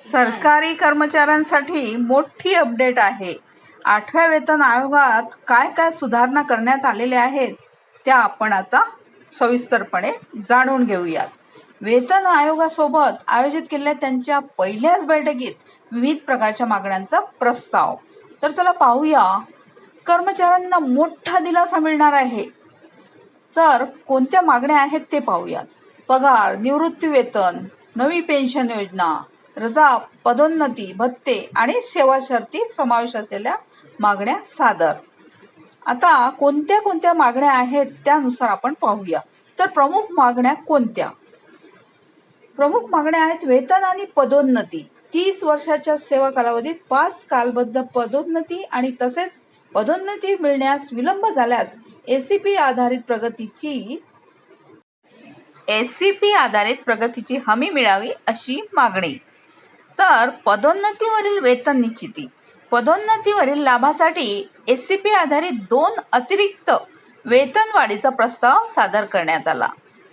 सरकारी कर्मचाऱ्यांसाठी मोठी अपडेट आहे. 8व्या वेतन आयोगात काय काय सुधारणा करण्यात आलेल्या आहेत त्या आपण आता सविस्तरपणे जाणून घेऊयात. वेतन आयोगासोबत आयोजित केलेल्या त्यांच्या पहिल्याच बैठकीत विविध प्रकारच्या मागण्यांचा प्रस्ताव. तर चला पाहूया. कर्मचाऱ्यांना मोठा दिलासा मिळणार आहे. तर कोणत्या मागण्या आहेत ते पाहूयात. पगार, निवृत्ती वेतन, नवी पेन्शन योजना, रजा, पदोन्नती, भत्ते आणि सेवा शर्ती समावेश असलेल्या मागण्या सादर. आता कोणत्या कोणत्या मागण्या आहेत त्यानुसार आपण पाहूया. तर प्रमुख मागण्या कोणत्या? प्रमुख मागण्या आहेत वेतन आणि पदोन्नती. 30 वर्षाच्या सेवा कालावधीत 5 कालबद्ध पदोन्नती आणि तसेच पदोन्नती मिळण्यास विलंब झाल्यास एसीपी आधारित प्रगतीची हमी मिळावी अशी मागणी. तर पदोन्नतीवरील वेतन निश्चिती. पदोन्नतीवरील लाभासाठी एसीपी आधारित 2 अतिरिक्त वेतनवाढीचा प्रस्ताव सादर करण्यात आला.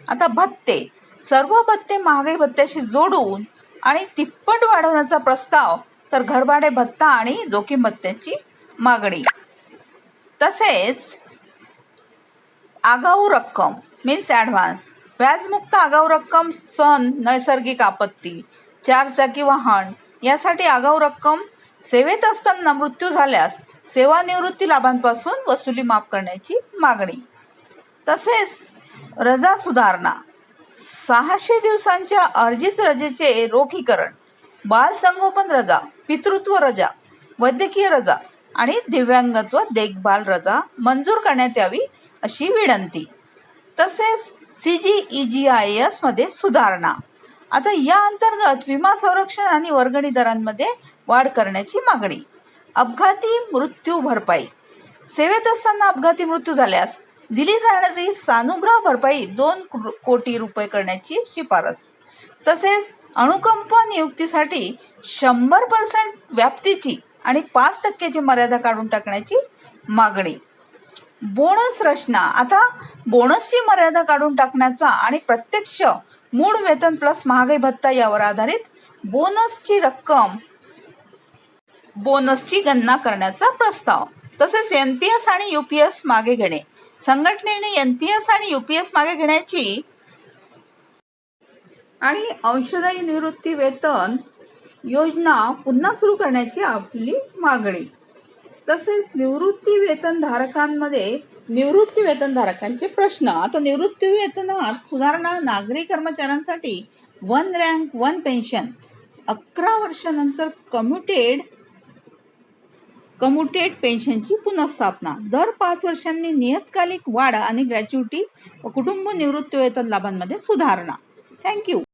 आता भत्ते. सर्व भत्ते महागाई भत्त्याशी जोडून आणि तिप्पट वाढवण्याचा प्रस्ताव. तर घरभाडे भत्ता आणि जोखीम भत्त्याची मागणी. तसेच आगाऊ रक्कम मीन्स ॲडव्हान्स, व्याजमुक्त आगाऊ रक्कम, सण, नैसर्गिक आपत्ती, 4 चाकी वाहन यासाठी आगाऊ रक्कम, सेवेत असताना मृत्यू झाल्यास सेवानिवृत्ती लाभांपासून वसुली माफ करण्याची मागणी. तसेच रजा सुधारणा. 600 दिवसांच्या अर्जित रजेचे रोखीकरण, बालसंगोपन रजा, पितृत्व रजा, वैद्यकीय रजा आणि दिव्यांगत्व देखभाल रजा मंजूर करण्यात यावी अशी विनंती. तसेच CGEGIS मध्ये सुधारणा. आता या अंतर्गत विमा संरक्षण आणि वर्गणी दरांमध्ये वाढ करण्याची मागणी. अपघाती मृत्यू भरपाई. सेवेत असताना अपघाती मृत्यू झाल्यास दिली जाणारी सानुग्रह भरपाई 2 कोटी रुपये करण्याची शिफारस. तसेच अनुकंप नियुक्तीसाठी 100% व्याप्तीची आणि 5% मर्यादा काढून टाकण्याची मागणी. बोनस रचना. आता बोनसची मर्यादा काढून टाकण्याचा आणि प्रत्यक्ष मूळ वेतन प्लस महागाई भत्ता यावर आधारित बोनसची गणना करण्याचा प्रस्ताव. तसेच NPS आणि UPS मागे घेणे. संघटनेने NPS आणि UPS मागे घेण्याची आणि अंशदायी निवृत्ती वेतन योजना पुन्हा सुरू करण्याची आपली मागणी. तसेच निवृत्ती वेतनधारकांचे प्रश्न. आता निवृत्ती वेतनात सुधारणा. नागरी कर्मचाऱ्यांसाठी 1 रँक 1 पेन्शन, 11 वर्षानंतर कम्युटेड पेन्शनची पुनर्स्थापना, दर 5 वर्षांनी नियतकालिक वाढ आणि ग्रॅच्युइटी व कुटुंब निवृत्ती वेतन लाभांमध्ये सुधारणा. थँक्यू.